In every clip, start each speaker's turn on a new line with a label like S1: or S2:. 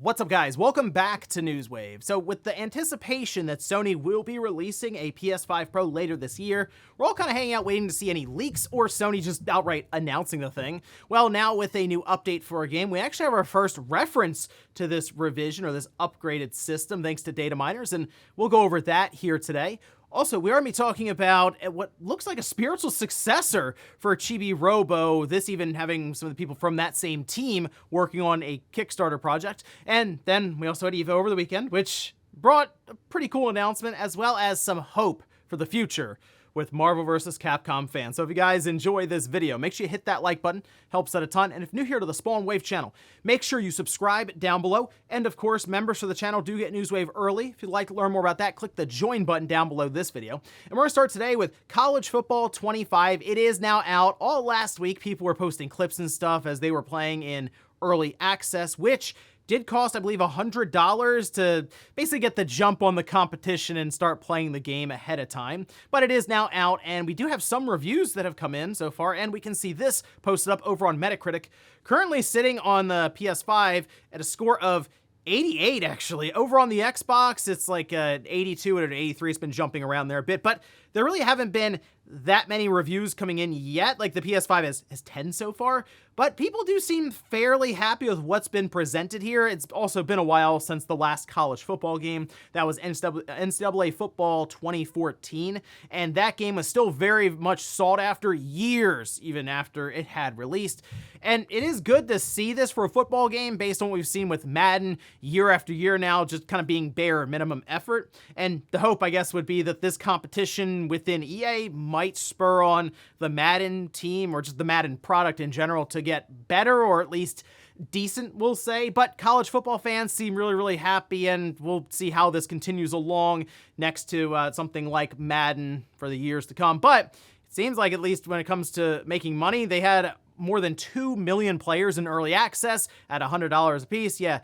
S1: What's up, guys? Welcome back to Newswave. So with the anticipation that Sony will be releasing a PS5 Pro later this year, we're all kind of hanging out waiting to see any leaks or Sony just outright announcing the thing. Well, now with a new update for our game, we actually have our first reference to this revision or this upgraded system thanks to Dataminers, and we'll go over that here today. Also, we are going to be talking about what looks like a spiritual successor for Chibi Robo, this even having some of the people from that same team working on a Kickstarter project. And then we also had EVO over the weekend, which brought a pretty cool announcement as well as some hope for the future with Marvel vs. Capcom fans. So if you guys enjoy this video, make sure you hit that like button, helps out a ton. And if you're new here to the Spawn Wave channel, make sure you subscribe down below. And of course, members of the channel do get Newswave early. If you'd like to learn more about that, click the join button down below this video. And we're gonna start today with College Football 25. It is now out. All last week, people were posting clips and stuff as they were playing in early access, which did cost, I believe, $100 to basically get the jump on the competition and start playing the game ahead of time. But it is now out, and we do have some reviews that have come in so far, and we can see this posted up over on Metacritic, currently sitting on the PS5 at a score of 88, actually. Over on the Xbox, it's like 82 and an 83. It's been jumping around there a bit, but there really haven't been that many reviews coming in yet. Like the PS5 has 10 so far, but people do seem fairly happy with what's been presented here. It's also been a while since the last college football game. That was NCAA Football 2014, and that game was still very much sought after years even after it had released. And it is good to see this for a football game based on what we've seen with Madden year after year now, just kind of being bare minimum effort. And the hope, I guess, would be that this competition within EA might spur on the Madden team or just the Madden product in general to get better, or at least decent, we'll say. But college football fans seem really happy, and we'll see how this continues along next to something like Madden for the years to come. But it seems like, at least when it comes to making money, they had more than 2 million players in early access at $100 a piece. Yeah,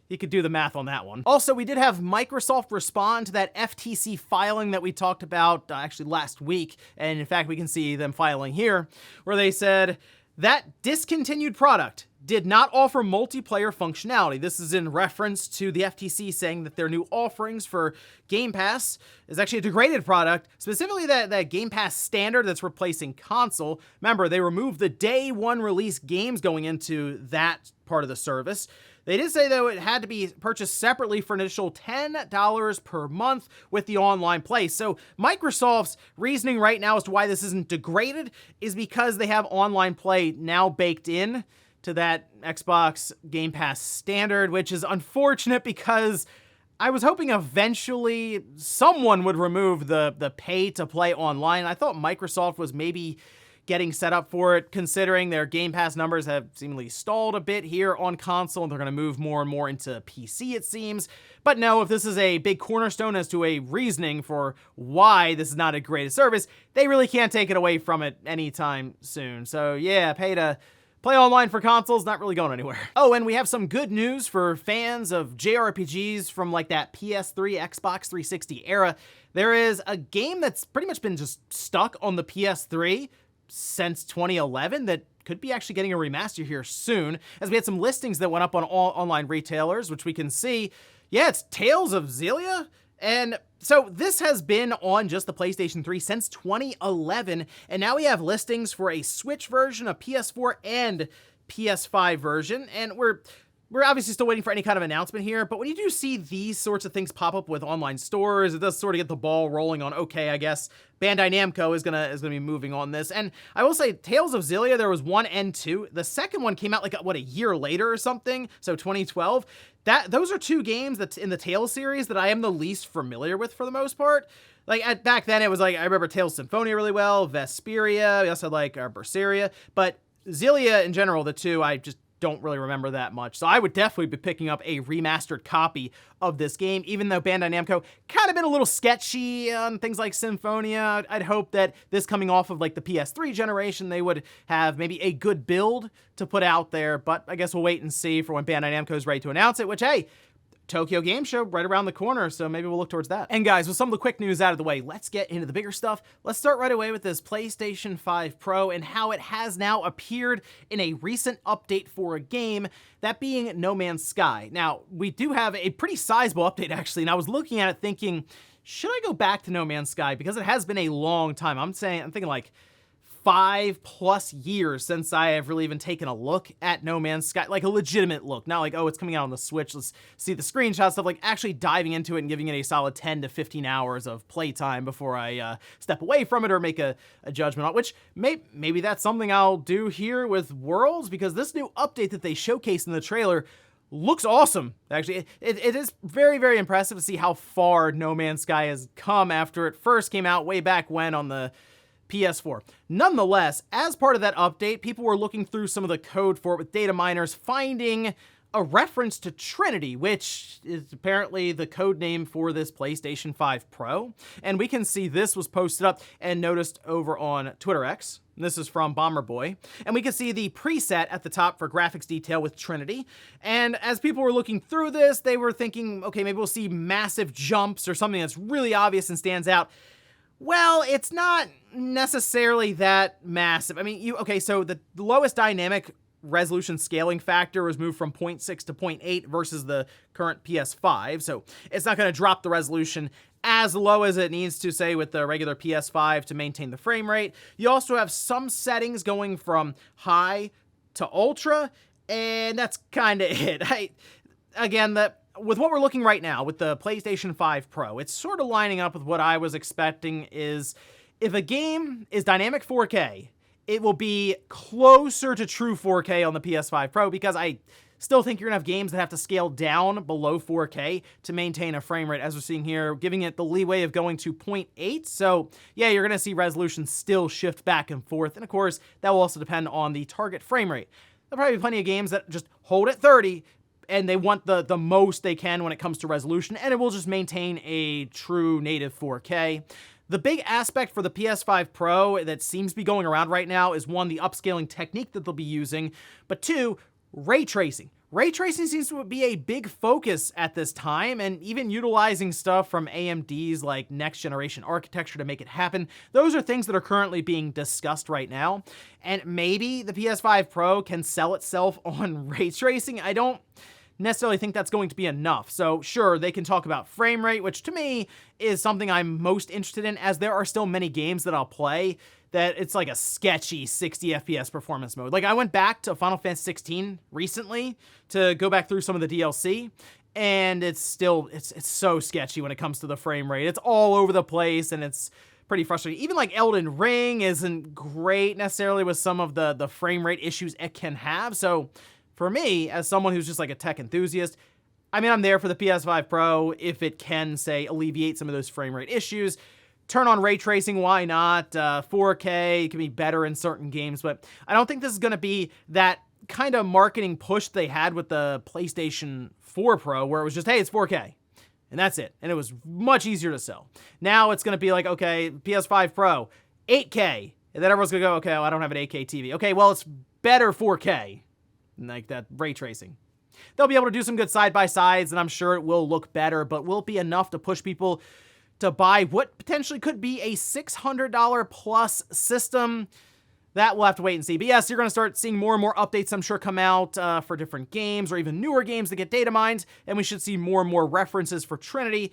S1: you could do the math on that one. Also, we did have Microsoft respond to that FTC filing that we talked about actually last week. And in fact, we can see them filing here, where they said that discontinued product did not offer multiplayer functionality. This is in reference to the FTC saying that their new offerings for Game Pass is actually a degraded product, specifically that Game Pass standard that's replacing console. Remember, they removed the day one release games going into that part of the service. They did say, though, it had to be purchased separately for an additional $10 per month with the online play. So Microsoft's reasoning right now as to why this isn't degraded is because they have online play now baked in to that Xbox Game Pass standard, which is unfortunate because I was hoping eventually someone would remove the pay to play online. I thought Microsoft was maybe getting set up for it, considering their Game Pass numbers have seemingly stalled a bit here on console, and they're going to move more and more into PC, it seems. But no, if this is a big cornerstone as to a reasoning for why this is not a great service, they really can't take it away from it anytime soon. So yeah, pay to play online for consoles, not really going anywhere. Oh, and we have some good news for fans of JRPGs from like that PS3, Xbox 360 era. There is a game that's pretty much been just stuck on the PS3 since 2011 that could be actually getting a remaster here soon, as we had some listings that went up on all online retailers, which we can see. Yeah, it's Tales of Xillia. And so this has been on just the PlayStation 3 since 2011, and now we have listings for a Switch version, a PS4, and PS5 version, and we're obviously still waiting for any kind of announcement here, but when you do see these sorts of things pop up with online stores, it does sort of get the ball rolling on, okay, I guess Bandai Namco is gonna be moving on this. And I will say, Tales of Xillia, there was 1 and 2. The second one came out like, what, a year later or something? So 2012. Those are 2 games that's in the Tales series that I am the least familiar with for the most part. Like, back then, it was like, I remember Tales Symphonia really well, Vesperia, we also had like Berseria, but Xillia in general, the 2, I just don't really remember that much. So I would definitely be picking up a remastered copy of this game, even though Bandai Namco kind of been a little sketchy on things like Symphonia. I'd hope that this coming off of like the PS3 generation, they would have maybe a good build to put out there, but I guess we'll wait and see for when Bandai Namco is ready to announce it, which, hey, Tokyo Game Show right around the corner, so maybe we'll look towards that. And guys, with some of the quick news out of the way, let's get into the bigger stuff. Let's start right away with this PlayStation 5 Pro and how it has now appeared in a recent update for a game, that being No Man's Sky. Now, we do have a pretty sizable update actually, and I was looking at it thinking, should I go back to No Man's Sky? Because it has been a long time. I'm thinking like 5+ years since I have really even taken a look at No Man's Sky, like a legitimate look, not like, oh, it's coming out on the Switch, let's see the screenshots, stuff, like actually diving into it and giving it a solid 10 to 15 hours of playtime before I step away from it or make a judgment on, which maybe that's something I'll do here with Worlds, because this new update that they showcased in the trailer looks awesome. Actually, it is very, very impressive to see how far No Man's Sky has come after it first came out way back when on the PS4. Nonetheless, as part of that update, people were looking through some of the code for it with Dataminers, finding a reference to Trinity, which is apparently the code name for this PlayStation 5 Pro. And we can see this was posted up and noticed over on Twitter X. This is from Bomber Boy. And we can see the preset at the top for graphics detail with Trinity. And as people were looking through this, they were thinking, okay, maybe we'll see massive jumps or something that's really obvious and stands out. Well, it's not necessarily that massive. I mean, so the lowest dynamic resolution scaling factor was moved from 0.6 to 0.8 versus the current PS5, so it's not going to drop the resolution as low as it needs to, say, with the regular PS5 to maintain the frame rate. You also have some settings going from high to ultra, and that's kind of it. With what we're looking right now with the PlayStation 5 Pro, it's sort of lining up with what I was expecting is if a game is dynamic 4K, it will be closer to true 4K on the PS5 Pro, because I still think you're going to have games that have to scale down below 4K to maintain a frame rate, as we're seeing here, giving it the leeway of going to 0.8. So yeah, you're going to see resolution still shift back and forth. And of course, that will also depend on the target frame rate. There'll probably be plenty of games that just hold at 30, and they want the most they can when it comes to resolution, and it will just maintain a true native 4K. The big aspect for the PS5 Pro that seems to be going around right now is, one, the upscaling technique that they'll be using, but two, ray tracing. Ray tracing seems to be a big focus at this time, and even utilizing stuff from AMD's like next generation architecture to make it happen. Those are things that are currently being discussed right now, and maybe the PS5 Pro can sell itself on ray tracing. I don't necessarily think that's going to be enough. So sure, they can talk about frame rate, which to me is something I'm most interested in, as there are still many games that I'll play that it's like a sketchy 60 FPS performance mode. Like I went back to Final Fantasy 16 recently to go back through some of the DLC, and it's so sketchy when it comes to the frame rate. It's all over the place, and it's pretty frustrating. Even like Elden Ring isn't great necessarily with some of the frame rate issues it can have. So for me, as someone who's just like a tech enthusiast, I mean, I'm there for the PS5 Pro if it can, say, alleviate some of those frame rate issues. Turn on ray tracing, why not? 4K can be better in certain games, but I don't think this is going to be that kind of marketing push they had with the PlayStation 4 Pro, where it was just, hey, it's 4K, and that's it. And it was much easier to sell. Now it's going to be like, okay, PS5 Pro, 8K. And then everyone's going to go, okay, well, I don't have an 8K TV. Okay, well, it's better 4K. Like that ray tracing. They'll be able to do some good side-by-sides, and I'm sure it will look better, but will it be enough to push people to buy what potentially could be a $600 plus system? That we'll have to wait and see. But yes, you're going to start seeing more and more updates, I'm sure, come out for different games or even newer games that get data mined, and we should see more and more references for Trinity,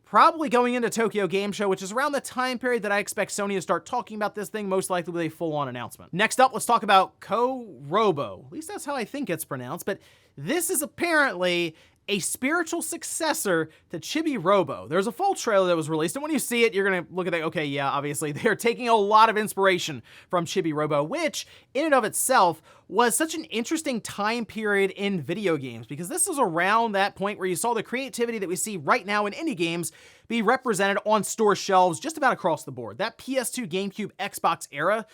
S1: probably going into Tokyo Game Show, which is around the time period that I expect Sony to start talking about this thing, most likely with a full-on announcement. Next up, let's talk about koROBO. At least that's how I think it's pronounced, but this is apparently a spiritual successor to Chibi Robo. There's a full trailer that was released, and when you see it, you're going to look at that, okay, yeah, obviously, they're taking a lot of inspiration from Chibi Robo, which, in and of itself, was such an interesting time period in video games, because this is around that point where you saw the creativity that we see right now in indie games be represented on store shelves just about across the board. That PS2, GameCube, Xbox era,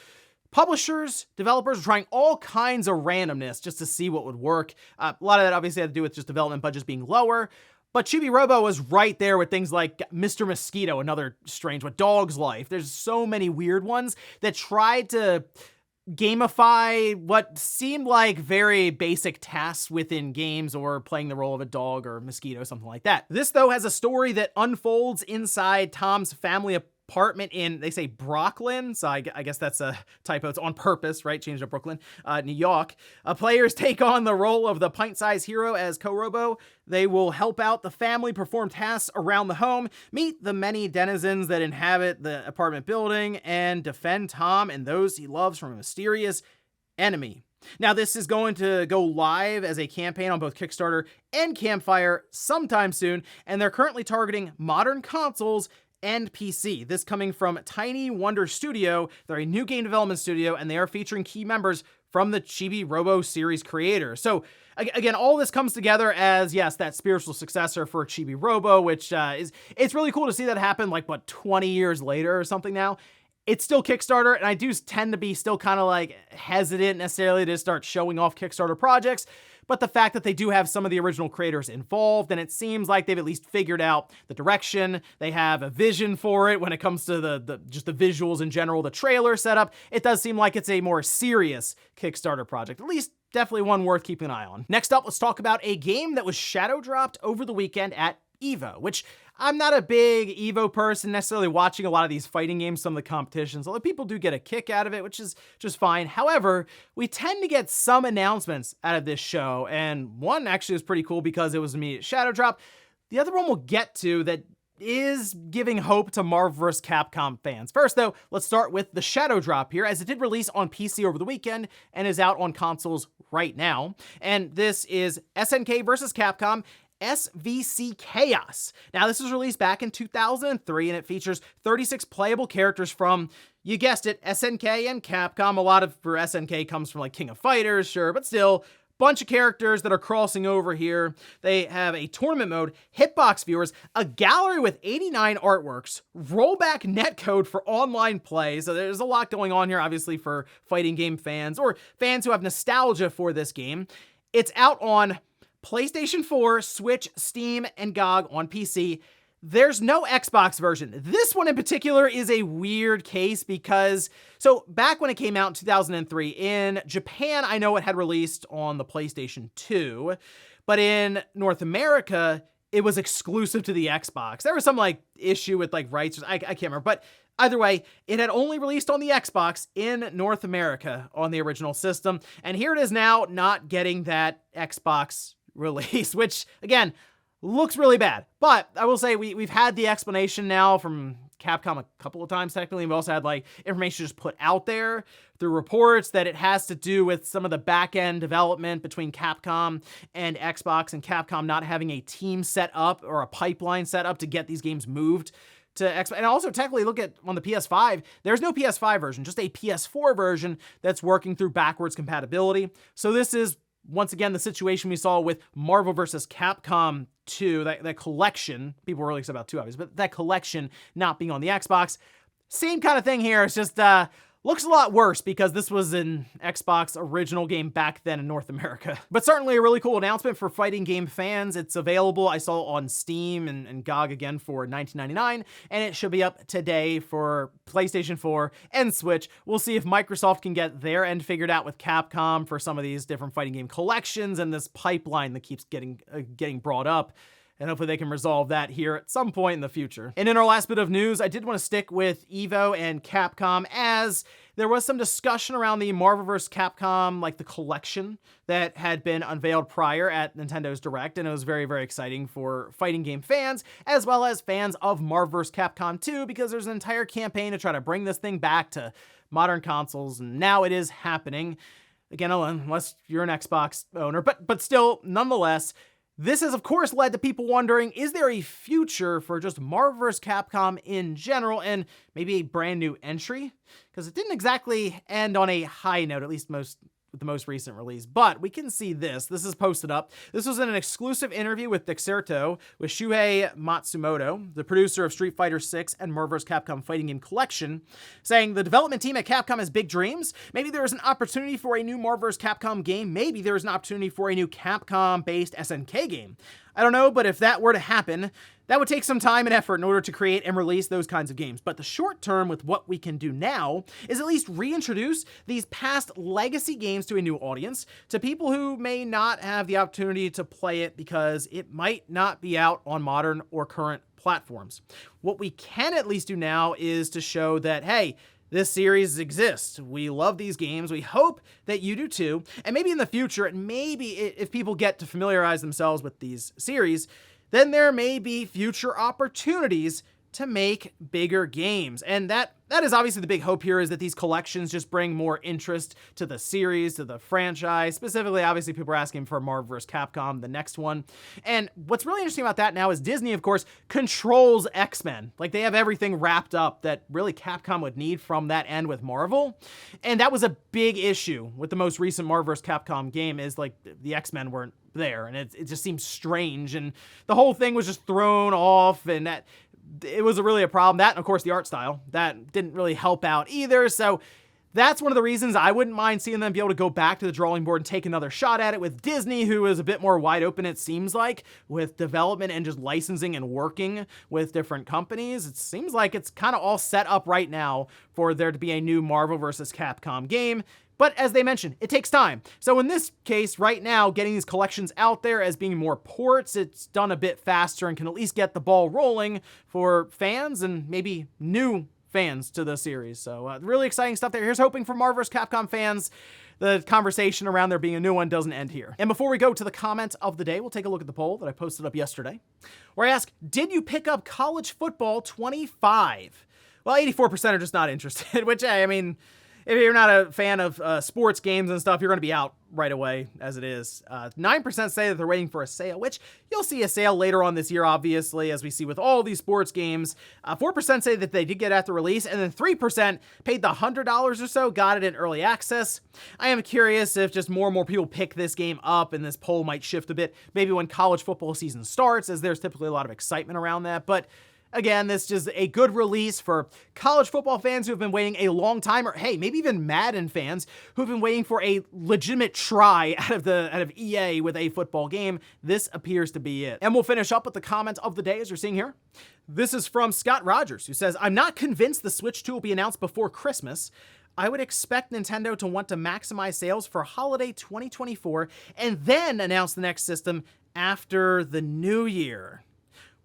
S1: publishers, developers were trying all kinds of randomness just to see what would work. A lot of that obviously had to do with just development budgets being lower, but Chibi Robo was right there with things like Mr. Mosquito, another strange one, Dog's Life. There's so many weird ones that tried to gamify what seemed like very basic tasks within games, or playing the role of a dog or mosquito, something like that. This, though, has a story that unfolds inside Tom's family apartment in, they say, Brooklyn, so I guess that's a typo. It's on purpose, right? Changed to Brooklyn, New York. Players take on the role of the pint-sized hero as koROBO. They will help out the family, perform tasks around the home, meet the many denizens that inhabit the apartment building, and defend Tom and those he loves from a mysterious enemy. Now, this is going to go live as a campaign on both Kickstarter and Campfire sometime soon, and they're currently targeting modern consoles and PC. This coming from Tiny Wonder Studio. They're a new game development studio, and they are featuring key members from the Chibi Robo series creator. So again, all this comes together as, yes, that spiritual successor for Chibi Robo, which it's really cool to see that happen, like, 20 years later or something now. It's still Kickstarter, and I do tend to be still kind of like hesitant necessarily to start showing off Kickstarter projects. But the fact that they do have some of the original creators involved, and it seems like they've at least figured out the direction, they have a vision for it when it comes to just the visuals in general, the trailer setup, it does seem like it's a more serious Kickstarter project, at least definitely one worth keeping an eye on. Next up, let's talk about a game that was shadow dropped over the weekend at EVO, which I'm not a big EVO person, necessarily watching a lot of these fighting games, some of the competitions, although people do get a kick out of it, which is just fine. However, we tend to get some announcements out of this show, and one actually was pretty cool because it was an immediate shadow drop. The other one we'll get to that is giving hope to Marvel vs. Capcom fans. First, though, let's start with the shadow drop here, as it did release on PC over the weekend and is out on consoles right now. And this is SNK vs. Capcom SVC Chaos. Now, this was released back in 2003, and it features 36 playable characters from, you guessed it, SNK and Capcom. A lot of for SNK comes from like King of Fighters, sure, but still, bunch of characters that are crossing over here. They have a tournament mode, hitbox viewers, a gallery with 89 artworks, rollback netcode for online play. So there's a lot going on here, obviously, for fighting game fans or fans who have nostalgia for this game. It's out on PlayStation 4, Switch, Steam, and GOG on PC. There's no Xbox version. This one in particular is a weird case because, so back when it came out in 2003, in Japan, I know it had released on the PlayStation 2, but in North America, it was exclusive to the Xbox. There was some like issue with like rights, I can't remember, but either way, it had only released on the Xbox in North America on the original system, and here it is now not getting that Xbox release, which again looks really bad. But I will say we've had the explanation now from Capcom a couple of times technically. We've also had like information just put out there through reports that it has to do with some of the back-end development between Capcom and Xbox, and Capcom not having a team set up or a pipeline set up to get these games moved to Xbox. And also technically look at on the PS5, there's no PS5 version, just a PS4 version that's working through backwards compatibility. So this is once again the situation we saw with Marvel vs. Capcom 2, that collection. People were really excited about 2 obviously, but that collection not being on the Xbox. Same kind of thing here. It's just looks a lot worse because this was an Xbox original game back then in North America. But certainly a really cool announcement for fighting game fans. It's available, I saw on Steam and GOG again for $19.99, and it should be up today for PlayStation 4 and Switch. We'll see if Microsoft can get their end figured out with Capcom for some of these different fighting game collections and this pipeline that keeps getting brought up. And hopefully they can resolve that here at some point in the future. And in our last bit of news, I did want to stick with EVO and Capcom, as there was some discussion around the Marvel vs. Capcom, like the collection that had been unveiled prior at Nintendo's Direct, and it was very, very exciting for fighting game fans, as well as fans of Marvel vs. Capcom 2, because there's an entire campaign to try to bring this thing back to modern consoles, and now it is happening. Again, unless you're an Xbox owner, but still, nonetheless, this has, of course, led to people wondering, is there a future for just Marvel vs. Capcom in general and maybe a brand new entry? Because it didn't exactly end on a high note, at least with the most recent release. But we can see this. This is posted up. This was in an exclusive interview with Dexerto with Shuhei Matsumoto, the producer of Street Fighter VI and Marvel vs. Capcom Fighting Game Collection, saying the development team at Capcom has big dreams. Maybe there is an opportunity for a new Marvel vs. Capcom game. Maybe there is an opportunity for a new Capcom-based SNK game. I don't know, but if that were to happen, that would take some time and effort in order to create and release those kinds of games. But the short term with what we can do now is at least reintroduce these past legacy games to a new audience, to people who may not have the opportunity to play it because it might not be out on modern or current platforms. What we can at least do now is to show that, hey, this series exists. We love these games. We hope that you do too. And maybe in the future, and maybe if people get to familiarize themselves with these series, then there may be future opportunities to make bigger games. And that is obviously the big hope here, is that these collections just bring more interest to the series, to the franchise. Specifically, obviously, people are asking for Marvel vs. Capcom, the next one. And what's really interesting about that now is Disney, of course, controls X-Men. Like, they have everything wrapped up that really Capcom would need from that end with Marvel. And that was a big issue with the most recent Marvel vs. Capcom game, is like the X-Men weren't there. And it just seems strange. And the whole thing was just thrown off, and that it was really a problem. That, and of course, the art style, that didn't really help out either. So that's one of the reasons I wouldn't mind seeing them be able to go back to the drawing board and take another shot at it with Disney, who is a bit more wide open, it seems like, with development and just licensing and working with different companies. It seems like it's kind of all set up right now for there to be a new Marvel vs. Capcom game. But as they mentioned, it takes time. So in this case, right now, getting these collections out there as being more ports, it's done a bit faster and can at least get the ball rolling for fans and maybe new fans to the series. So really exciting stuff there. Here's hoping for Marvel vs. Capcom fans the conversation around there being a new one doesn't end here. And before we go to the comment of the day, we'll take a look at the poll that I posted up yesterday, where I ask, did you pick up College Football 25? Well, 84% are just not interested, which, I mean, if you're not a fan of sports games and stuff, you're going to be out right away as it is. 9% say that they're waiting for a sale, which you'll see a sale later on this year, obviously, as we see with all these sports games. 4% say that they did get at the release, and then 3% paid the $100 or so, got it in early access. I am curious if just more and more people pick this game up, and this poll might shift a bit, maybe when college football season starts, as there's typically a lot of excitement around that. But again, this is a good release for college football fans who have been waiting a long time, or hey, maybe even Madden fans who've been waiting for a legitimate try out of EA with a football game. This appears to be it. And we'll finish up with the comment of the day, as you're seeing here. This is from Scott Rogers, who says, I'm not convinced the Switch 2 will be announced before Christmas. I would expect Nintendo to want to maximize sales for holiday 2024 and then announce the next system after the new year.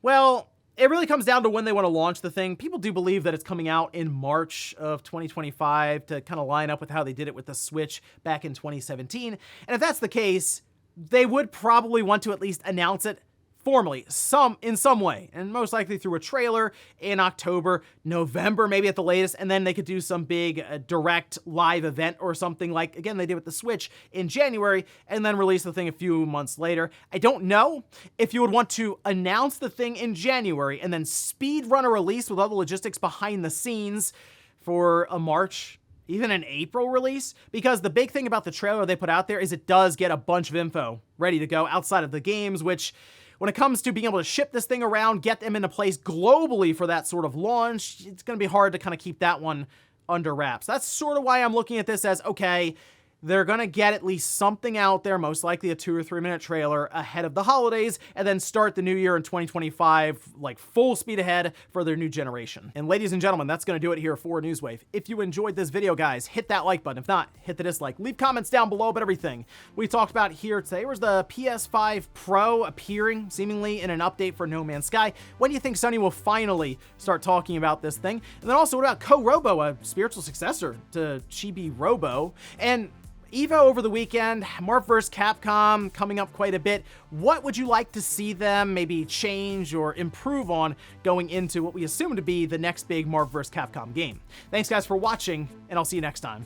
S1: Well, it really comes down to when they want to launch the thing. People do believe that it's coming out in March of 2025 to kind of line up with how they did it with the Switch back in 2017. And if that's the case, they would probably want to at least announce it formally, in some way, and most likely through a trailer in October, November, maybe at the latest, and then they could do some big direct live event or something like, again, they did with the Switch in January, and then release the thing a few months later. I don't know if you would want to announce the thing in January and then speed run a release with all the logistics behind the scenes for a March, even an April release, because the big thing about the trailer they put out there is it does get a bunch of info ready to go outside of the games, which, when it comes to being able to ship this thing around, get them into place globally for that sort of launch, it's going to be hard to kind of keep that one under wraps. That's sort of why I'm looking at this as, okay, they're going to get at least something out there, most likely a 2 or 3 minute trailer ahead of the holidays, and then start the new year in 2025, like full speed ahead for their new generation. And ladies and gentlemen, that's going to do it here for Newswave. If you enjoyed this video, guys, hit that like button. If not, hit the dislike. Leave comments down below about everything we talked about here today. Where's the PS5 Pro appearing seemingly in an update for No Man's Sky? When do you think Sony will finally start talking about this thing? And then also, what about koROBO, a spiritual successor to Chibi Robo? And EVO over the weekend, Marvel vs. Capcom coming up quite a bit. What would you like to see them maybe change or improve on going into what we assume to be the next big Marvel vs. Capcom game? Thanks guys for watching, and I'll see you next time.